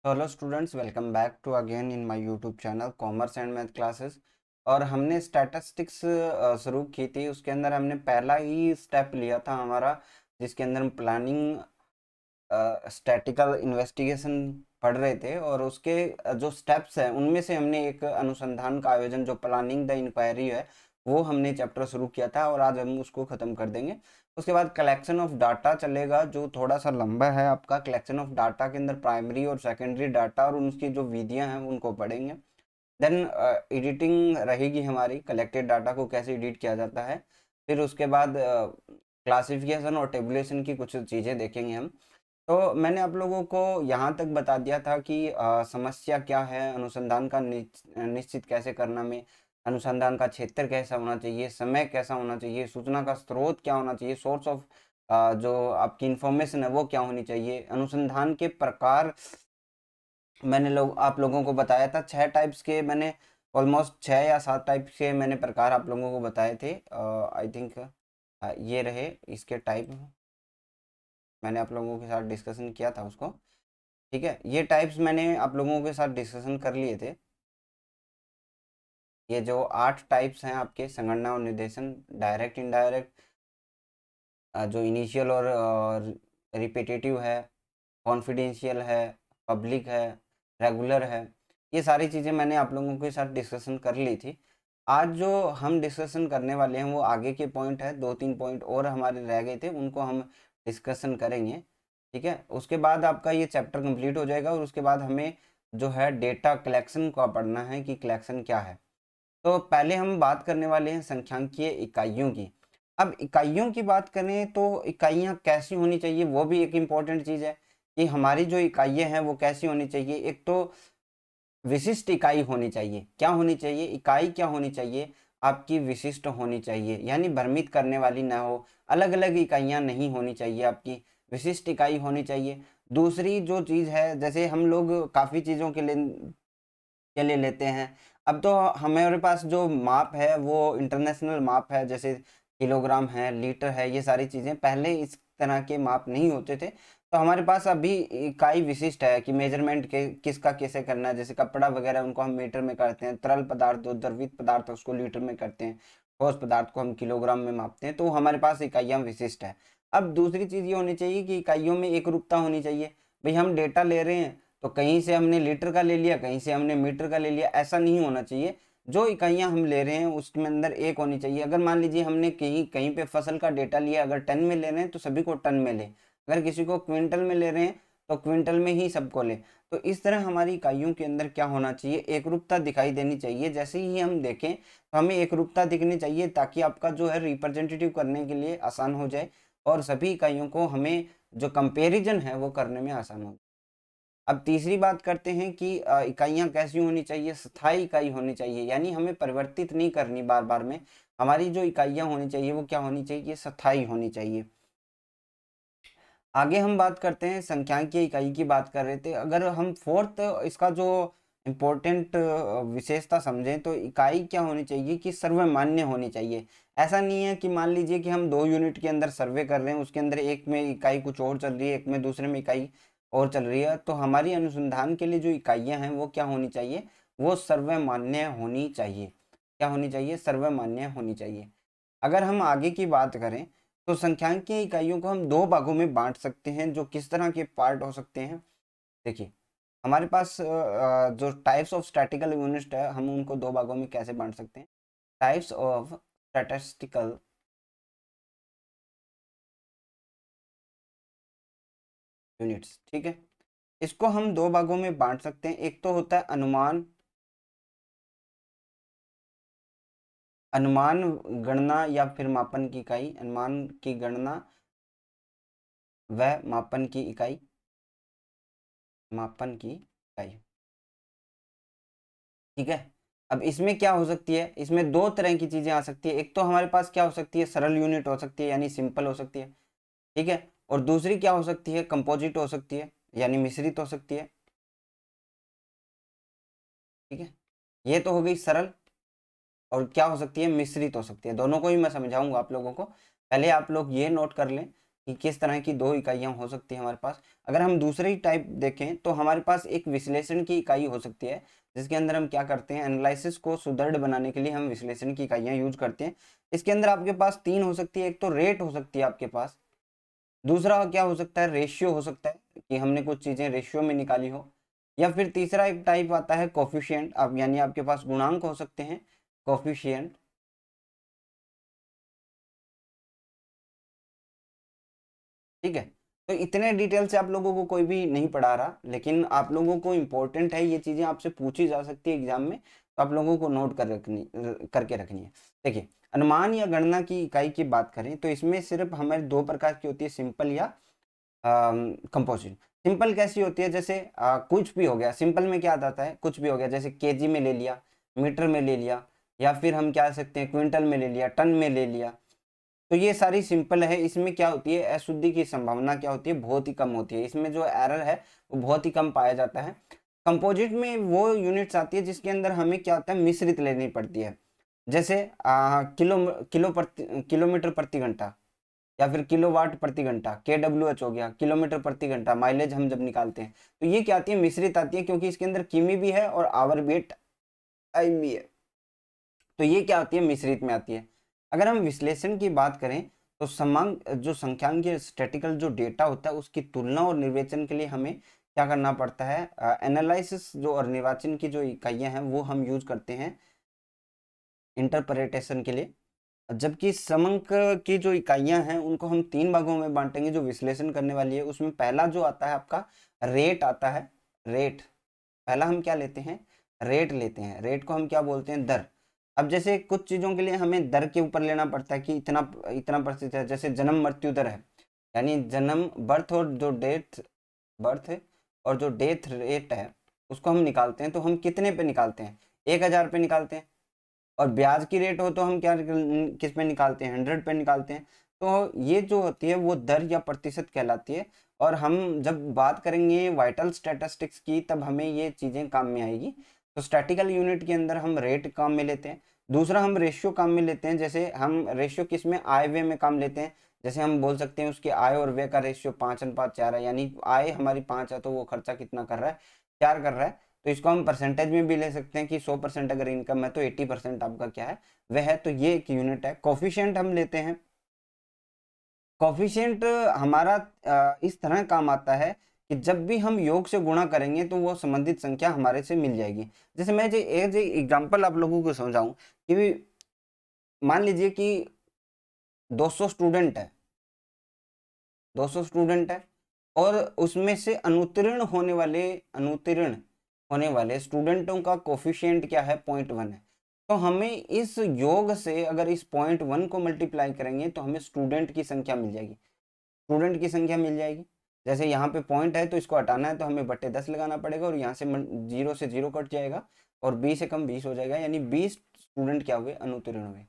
तो hello students, welcome back to again in my YouTube channel commerce and math classes. और हमने statistics शुरू की थी। उसके अंदर हमने पहला ही स्टेप लिया था हमारा, जिसके अंदर हम प्लानिंग स्टैटिकल इन्वेस्टिगेशन पढ़ रहे थे। और उसके जो स्टेप्स हैं उनमें से हमने एक अनुसंधान का आयोजन, जो प्लानिंग द इंक्वायरी है, वो हमने चैप्टर शुरू किया था और आज हम उसको ख़त्म कर देंगे। उसके बाद कलेक्शन ऑफ डाटा चलेगा, जो थोड़ा सा लंबा है। आपका कलेक्शन ऑफ डाटा के अंदर प्राइमरी और सेकेंडरी डाटा और उनकी जो विधियां हैं उनको पढ़ेंगे। देन एडिटिंग रहेगी हमारी, कलेक्टेड डाटा को कैसे एडिट किया जाता है। फिर उसके बाद क्लासिफिकेशन और टेबुलेशन की कुछ चीज़ें देखेंगे हम। तो मैंने आप लोगों को यहाँ तक बता दिया था कि समस्या क्या है, अनुसंधान का निश्चित कैसे करना में, अनुसंधान का क्षेत्र कैसा होना चाहिए, समय कैसा होना चाहिए, सूचना का स्रोत क्या होना चाहिए, सोर्स ऑफ जो आपकी इंफॉर्मेशन है वो क्या होनी चाहिए, अनुसंधान के प्रकार मैंने आप लोगों को बताया था। 6 टाइप्स के मैंने, ऑलमोस्ट 6 या 7 टाइप्स के मैंने प्रकार आप लोगों को बताए थे। आई थिंक ये रहे इसके टाइप, मैंने आप लोगों के साथ डिस्कशन किया था उसको। ठीक है, ये टाइप्स मैंने आप लोगों के साथ डिस्कशन कर लिए थे। ये जो 8 टाइप्स हैं आपके, संगणना और निर्देशन, डायरेक्ट, इनडायरेक्ट, जो इनिशियल और रिपीटेटिव है, कॉन्फिडेंशियल है, पब्लिक है, रेगुलर है, ये सारी चीज़ें मैंने आप लोगों के साथ डिस्कशन कर ली थी। आज जो हम डिस्कशन करने वाले हैं वो आगे के पॉइंट है, 2-3 पॉइंट और हमारे रह गए थे, उनको हम डिस्कशन करेंगे। ठीक है, उसके बाद आपका ये चैप्टर कंप्लीट हो जाएगा और उसके बाद हमें जो है डेटा कलेक्शन का पढ़ना है कि कलेक्शन क्या है। तो पहले हम बात करने वाले हैं संख्यांकीय इकाइयों की। अब इकाइयों की बात करें तो इकाइयाँ कैसी होनी चाहिए, वो भी एक इम्पॉर्टेंट चीज़ है कि हमारी जो इकाइयाँ हैं वो कैसी होनी चाहिए। एक तो विशिष्ट इकाई होनी चाहिए। क्या होनी चाहिए? इकाई क्या होनी चाहिए? आपकी विशिष्ट होनी चाहिए, यानी भ्रमित करने वाली ना हो। अलग अलग इकाइयाँ नहीं होनी चाहिए आपकी, विशिष्ट इकाई होनी चाहिए। दूसरी जो चीज़ है, जैसे हम लोग काफ़ी चीज़ों के लिए लेते हैं। अब तो हमारे पास जो माप है वो इंटरनेशनल माप है, जैसे किलोग्राम है, लीटर है, ये सारी चीज़ें। पहले इस तरह के माप नहीं होते थे, तो हमारे पास अभी इकाई विशिष्ट है कि मेजरमेंट के किसका कैसे करना है। जैसे कपड़ा वगैरह उनको हम मीटर में करते हैं, तरल पदार्थ जो द्रवित पदार्थ है उसको लीटर में करते हैं, ठोस पदार्थ को हम किलोग्राम में मापते हैं। तो हमारे पास इकाइयाँ विशिष्ट है। अब दूसरी चीज़ ये होनी चाहिए कि इकाइयों में एक रूपता होनी चाहिए। भाई हम डेटा ले रहे हैं तो कहीं से हमने लीटर का ले लिया, कहीं से हमने मीटर का ले लिया, ऐसा नहीं होना चाहिए। जो इकाइयाँ हम ले रहे हैं उसके अंदर एक होनी चाहिए। अगर मान लीजिए हमने कहीं कहीं पे फसल का डेटा लिया, अगर टन में ले रहे हैं तो सभी को टन में ले, अगर किसी को क्विंटल में ले रहे हैं तो क्विंटल में ही सबको ले। तो इस तरह हमारी इकाइयों के अंदर क्या होना चाहिए, एक रूपता दिखाई देनी चाहिए। जैसे ही हम देखें तो हमें एक रूपता दिखनी चाहिए, ताकि आपका जो है रिप्रेजेंटेटिव करने के लिए आसान हो जाए और सभी इकाइयों को हमें जो कंपेरिजन है वो करने में आसान हो। अब तीसरी बात करते हैं कि इकाइयाँ कैसी होनी चाहिए, स्थायी इकाई होनी चाहिए, यानी हमें परिवर्तित नहीं करनी बार बार में। हमारी जो इकाइयाँ होनी चाहिए वो क्या होनी चाहिए, स्थायी होनी चाहिए। आगे हम बात करते हैं संख्यांकीय इकाई की बात कर रहे थे। अगर हम फोर्थ इसका जो इम्पोर्टेंट विशेषता समझें तो इकाई क्या होनी चाहिए कि सर्वमान्य होनी चाहिए। ऐसा नहीं है कि मान लीजिए कि हम 2 यूनिट के अंदर सर्वे कर रहे हैं, उसके अंदर एक में इकाई कुछ और चल रही है, एक में दूसरे में इकाई और चल रही है। तो हमारी अनुसंधान के लिए जो इकाइयाँ हैं वो क्या होनी चाहिए, वो सर्वमान्य होनी चाहिए। क्या होनी चाहिए? सर्वमान्य होनी चाहिए। अगर हम आगे की बात करें तो संख्यांकीय इकाइयों को हम 2 भागों में बांट सकते हैं। जो किस तरह के पार्ट हो सकते हैं, देखिए हमारे पास जो टाइप्स ऑफ स्टैटिकल यूनिट है, हम उनको 2 भागों में कैसे बांट सकते हैं। टाइप्स ऑफ स्टैटिस्टिकल यूनिट्स, ठीक है, इसको हम 2 भागों में बांट सकते हैं। एक तो होता है अनुमान, अनुमान गणना या फिर मापन की इकाई, अनुमान की गणना व मापन की इकाई, मापन की इकाई, ठीक है। अब इसमें क्या हो सकती है, इसमें 2 तरह की चीजें आ सकती है। एक तो हमारे पास क्या हो सकती है, सरल यूनिट हो सकती है, यानी सिंपल हो सकती है, ठीक है। और दूसरी क्या हो सकती है, कंपोजिट हो सकती है, यानी मिश्रित हो सकती है, ठीक है। ये तो हो गई सरल, और क्या हो सकती है, मिश्रित हो सकती है। दोनों को ही मैं समझाऊंगा आप लोगों को। पहले आप लोग ये नोट कर लें कि किस तरह की दो इकाइयां हो सकती है हमारे पास। अगर हम दूसरी टाइप देखें तो हमारे पास एक विश्लेषण की इकाई हो सकती है, जिसके अंदर हम क्या करते हैं, एनालिसिस को सुदृढ़ बनाने के लिए हम विश्लेषण की इकाइयां यूज करते हैं। इसके अंदर आपके पास 3 हो सकती है। एक तो रेट हो सकती है आपके पास, दूसरा क्या हो सकता है, रेशियो हो सकता है कि हमने कुछ चीजें रेशियो में निकाली हो, या फिर तीसरा एक टाइप आता है कोफिशिएंट। अब यानी आपके पास गुणांक हो सकते हैं, कोफिशिएंट। ठीक है, तो इतने डिटेल से आप लोगों को कोई भी नहीं पढ़ा रहा, लेकिन आप लोगों को इम्पोर्टेंट है, ये चीजें आपसे पूछी जा सकती है एग्जाम में, तो आप लोगों को नोट करके रखनी है। देखिए, अनुमान या गणना की इकाई की बात करें तो इसमें सिर्फ हमारे दो प्रकार की होती है, सिंपल या कंपोजिट। सिंपल कैसी होती है, जैसे कुछ भी हो गया, सिंपल में क्या आता है, कुछ भी हो गया, जैसे केजी में ले लिया, मीटर में ले लिया, या फिर हम क्या सकते हैं, क्विंटल में ले लिया, टन में ले लिया। तो ये सारी सिंपल है। इसमें क्या होती है, अशुद्धि की संभावना क्या होती है, बहुत ही कम होती है। इसमें जो एरर है वो बहुत ही कम पाया जाता है। कंपोजिट में वो यूनिट्स आती है जिसके अंदर हमें क्या होता है, मिश्रित लेनी पड़ती है। जैसे किलोमीटर प्रति घंटा, या फिर किलोवाट प्रति घंटा, KWH हो गया, किलोमीटर प्रति घंटा, माइलेज हम जब निकालते हैं तो ये क्या आती है, मिश्रित आती है, क्योंकि इसके अंदर किमी भी है और आवर भी है, टाइम भी है। तो ये क्या आती है, मिश्रित में आती है। अगर हम विश्लेषण की बात करें तो समांक जो संख्यांकीय स्टैटिकल जो डेटा होता है उसकी तुलना और निर्वेचन के लिए हमें क्या करना पड़ता है, एनालिसिस जो और निर्वाचन की जो इकाइयां हैं वो हम यूज करते हैं इंटरप्रिटेशन के लिए। जबकि समंक की जो इकाइयां हैं उनको हम 3 भागों में बांटेंगे जो विश्लेषण करने वाली है। उसमें पहला जो आता है आपका रेट आता है, रेट। पहला हम क्या लेते हैं, रेट लेते हैं। रेट को हम क्या बोलते हैं, दर। अब जैसे कुछ चीजों के लिए हमें दर के ऊपर लेना पड़ता है कि इतना इतना प्रतिशत है, जैसे जन्म मृत्यु दर है, यानी जन्म बर्थ और जो डेथ बर्थ है और जो डेथ रेट है उसको हम निकालते हैं। तो हम कितने पे निकालते हैं, 1000 पे निकालते हैं। और ब्याज की रेट हो तो हम क्या किस पे निकालते हैं, 100 पे निकालते हैं। तो ये जो होती है वो दर या प्रतिशत कहलाती है। और हम जब बात करेंगे वाइटल स्टैटिस्टिक्स की तब हमें ये चीजें काम में आएगी। तो स्टैटिकल यूनिट के अंदर हम रेट काम में लेते हैं। दूसरा हम रेशियो काम में लेते हैं। जैसे हम रेशियो किस में, आय व्यय में काम लेते हैं। जैसे हम बोल सकते हैं उसकी आय और व्यय का रेशियो 5:4 है, यानी आय हमारी 5 है तो वो खर्चा कितना कर रहा है, 4 कर रहा है। तो इसको हम परसेंटेज में भी ले सकते हैं कि 100% अगर इनकम है तो 80% आपका क्या है, वह है। तो ये एक यूनिट है। कोफिशिएंट हम लेते हैं। कोफिशिएंट हमारा इस तरह काम आता है कि जब भी हम योग से गुणा करेंगे तो वो संबंधित संख्या हमारे से मिल जाएगी। जैसे मैं जो एक एग्जांपल आप लोगों को समझाऊं कि मान लीजिए कि 200 स्टूडेंट है, 200 स्टूडेंट है, और उसमें से अनुत्तीर्ण होने वाले स्टूडेंटों का कोफिशिएंट क्या है, 0.1 है। तो हमें इस योग से अगर इस 0.1 को मल्टीप्लाई करेंगे तो हमें स्टूडेंट की संख्या मिल जाएगी, स्टूडेंट की संख्या मिल जाएगी। जैसे यहाँ पे पॉइंट है तो इसको हटाना है तो हमें बट्टे 10 लगाना पड़ेगा, और यहाँ से 0 से 0 कट जाएगा और 20 से कम 20 हो जाएगा, यानी 20 स्टूडेंट क्या हुए, अनुत्तीर्ण हुए।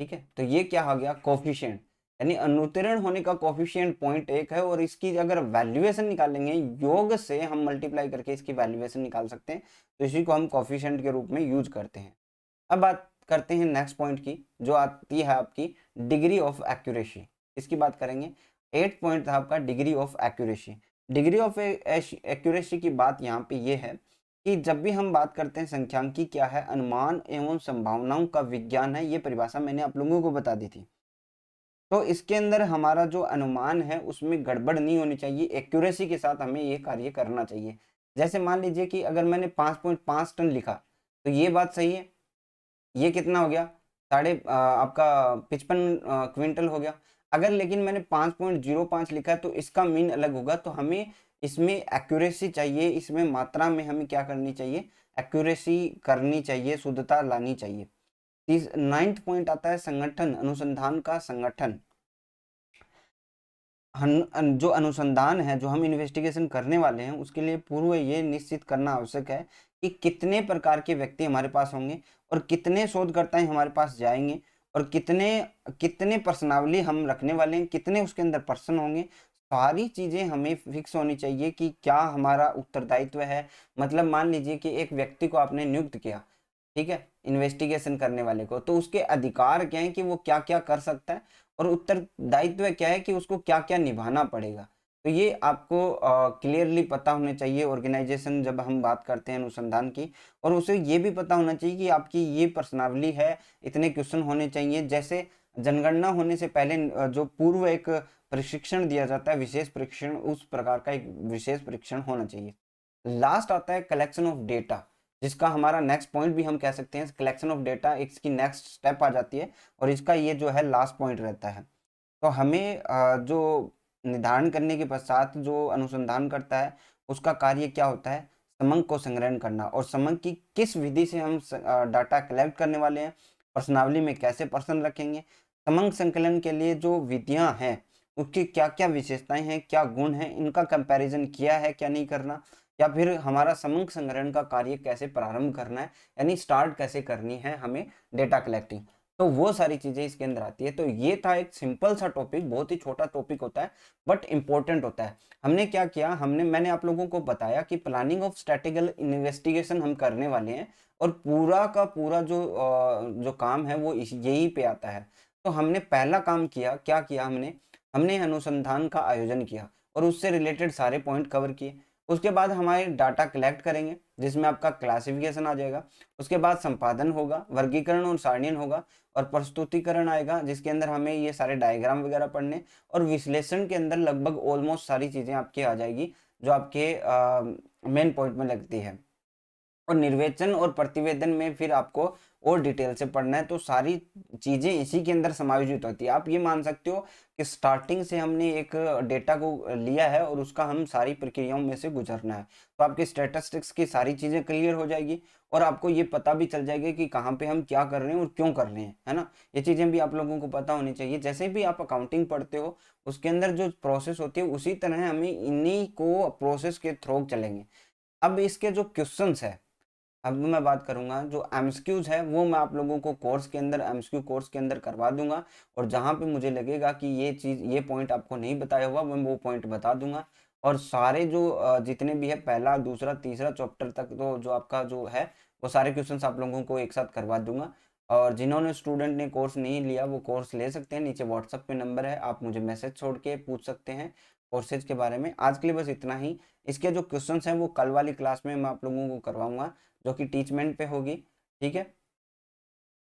ठीक है, तो ये क्या आ गया, कोफिशिएंट। यानी अनुत्तीर्ण होने का कोफिशिएंट 0.1 है, और इसकी अगर वैल्यूएशन निकालेंगे योग से हम मल्टीप्लाई करके इसकी वैल्यूएशन निकाल सकते हैं। तो इसी को हम कोफिशिएंट के रूप में यूज करते हैं। अब बात करते हैं नेक्स्ट पॉइंट की, जो आती है आपकी डिग्री ऑफ एक्यूरेसी। इसकी बात करेंगे। 8 पॉइंट था आपका degree of accuracy. Degree of accuracy की बात यहाँ पे ये है कि जब भी हम बात करते हैं संख्यांकी क्या है, अनुमान एवं संभावनाओं का विज्ञान है। ये परिभाषा मैंने आप लोगों को बता दी थी। तो इसके अंदर हमारा जो अनुमान है उसमें गड़बड़ नहीं होनी चाहिए, एक्यूरेसी के साथ हमें ये कार्य करना चाहिए। जैसे मान लीजिए कि अगर मैंने 5.5 टन लिखा तो ये बात सही है, ये कितना हो गया, आपका 55 क्विंटल हो गया। अगर लेकिन मैंने 5.05 लिखा है तो इसका मीन अलग होगा। तो हमें इसमें एक्यूरेसी चाहिए, इसमें मात्रा में हमें क्या करनी चाहिए, एक्यूरेसी करनी चाहिए, शुद्धता लानी चाहिए। 9th पॉइंट आता है संगठन, अनुसंधान का संगठन। जो अनुसंधान है, जो हम इन्वेस्टिगेशन करने वाले हैं, उसके लिए पूर्व ये निश्चित करना आवश्यक है कि कितने प्रकार के व्यक्ति हमारे पास होंगे और कितने शोधकर्ता हमारे पास जाएंगे, और कितने कितने प्रश्नावली हम रखने वाले हैं, कितने उसके अंदर पर्सन होंगे। सारी चीजें हमें फिक्स होनी चाहिए कि क्या हमारा उत्तरदायित्व है। मतलब मान लीजिए कि एक व्यक्ति को आपने नियुक्त किया, ठीक है, इन्वेस्टिगेशन करने वाले को, तो उसके अधिकार क्या है कि वो क्या क्या कर सकता है, और उत्तरदायित्व क्या है कि उसको क्या क्या निभाना पड़ेगा। तो ये आपको क्लियरली पता होना चाहिए ऑर्गेनाइजेशन जब हम बात करते हैं अनुसंधान की, और उसे ये भी पता होना चाहिए कि आपकी ये प्रश्नावली है, इतने क्वेश्चन होने चाहिए। जैसे जनगणना होने से पहले जो पूर्व एक प्रशिक्षण दिया जाता है, विशेष प्रशिक्षण, उस प्रकार का एक विशेष प्रशिक्षण होना चाहिए। लास्ट आता है कलेक्शन ऑफ डेटा, जिसका हमारा नेक्स्ट पॉइंट भी हम कह सकते हैं। कलेक्शन ऑफ डेटा इसकी नेक्स्ट स्टेप आ जाती है, और इसका ये जो है लास्ट पॉइंट रहता है। तो हमें जो निर्धारण करने के पश्चात जो अनुसंधान करता है, उसका कार्य क्या होता है? समंक को संग्रहण करना, और समंक की किस विधि से हम डाटा कलेक्ट करने वाले हैं, प्रश्नावली में कैसे प्रश्न रखेंगे, समंक संकलन के लिए जो विधियां हैं उसकी क्या क्या विशेषताएं हैं, क्या गुण हैं, इनका कंपैरिजन किया है क्या नहीं करना, या फिर हमारा समंक संग्रहण का कार्य कैसे प्रारंभ करना है, यानी स्टार्ट कैसे करनी है हमें डेटा कलेक्टिंग। तो वो सारी चीजें इसके अंदर आती है। तो ये था एक सिंपल सा टॉपिक, बहुत ही छोटा टॉपिक होता है बट इंपॉर्टेंट होता है। हमने क्या किया, मैंने आप लोगों को बताया कि प्लानिंग ऑफ स्टैटिकल इन्वेस्टिगेशन हम करने वाले हैं, और पूरा का पूरा जो काम है वो यही पे आता है। तो हमने पहला काम किया, क्या किया हमने हमने अनुसंधान का आयोजन किया और उससे रिलेटेड सारे पॉइंट कवर किए। उसके बाद हमारे डाटा कलेक्ट करेंगे, जिसमें आपका क्लासिफिकेशन आ जाएगा। उसके बाद संपादन होगा, वर्गीकरण और सारणीकरण होगा, और प्रस्तुतिकरण आएगा, जिसके अंदर हमें ये सारे डायग्राम वगैरह पढ़ने, और विश्लेषण के अंदर लगभग ऑलमोस्ट सारी चीजें आपकी आ जाएगी जो आपके मेन पॉइंट में लगती है। और निर्वेचन और प्रतिवेदन में फिर आपको और डिटेल से पढ़ना है। तो सारी चीजें इसी के अंदर समायोजित होती है। आप ये मान सकते हो कि स्टार्टिंग से हमने एक डेटा को लिया है और उसका हम सारी प्रक्रियाओं में से गुजरना है। तो आपकी स्टैटिस्टिक्स की सारी चीजें क्लियर हो जाएगी, और आपको ये पता भी चल जाएगा कि कहाँ पे हम क्या कर रहे हैं और क्यों कर रहे हैं, है ना। ये चीजें भी आप लोगों को पता होनी चाहिए। जैसे भी आप अकाउंटिंग पढ़ते हो, उसके अंदर जो प्रोसेस होती है उसी तरह हमें इन्हीं को प्रोसेस के थ्रू चलेंगे। अब इसके जो क्वेश्चंस है, अब मैं बात करूंगा जो एमसीक्यूज है, वो मैं आप लोगों को कोर्स के अंदर, एमसीक्यू कोर्स के अंदर करवा दूंगा। और जहां पे मुझे लगेगा कि ये चीज, ये पॉइंट आपको नहीं बताया हुआ, मैं वो पॉइंट बता दूंगा। और सारे जो जितने भी है, पहला दूसरा तीसरा चैप्टर तक, तो जो आपका जो है वो सारे क्वेश्चंस आप लोगों को एक साथ करवा दूंगा। और जिन्होंने स्टूडेंट ने कोर्स नहीं लिया वो कोर्स ले सकते हैं, नीचे व्हाट्सएप पे नंबर है, आप मुझे मैसेज छोड़ के पूछ सकते हैं कोर्सेज के बारे में। आज के लिए बस इतना ही। इसके जो क्वेश्चंस हैं वो कल वाली क्लास में मैं आप लोगों को करवाऊंगा, जो कि टीचमेंट पे होगी, ठीक है।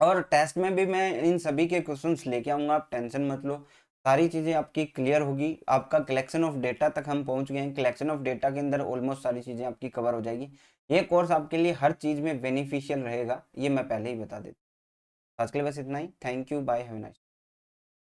और टेस्ट में भी मैं इन सभी के क्वेश्चंस लेके आऊंगा, आप टेंशन मत लो। सारी चीजें आपकी क्लियर होगी। आपका कलेक्शन ऑफ डेटा तक हम पहुंच गए हैं, कलेक्शन ऑफ डेटा के अंदर ऑलमोस्ट सारी चीजें आपकी कवर हो जाएगी। ये कोर्स आपके लिए हर चीज में बेनिफिशियल रहेगा, ये मैं पहले ही बता देता हूं। आज के लिए बस इतना ही। Thank you, bye, have a nice.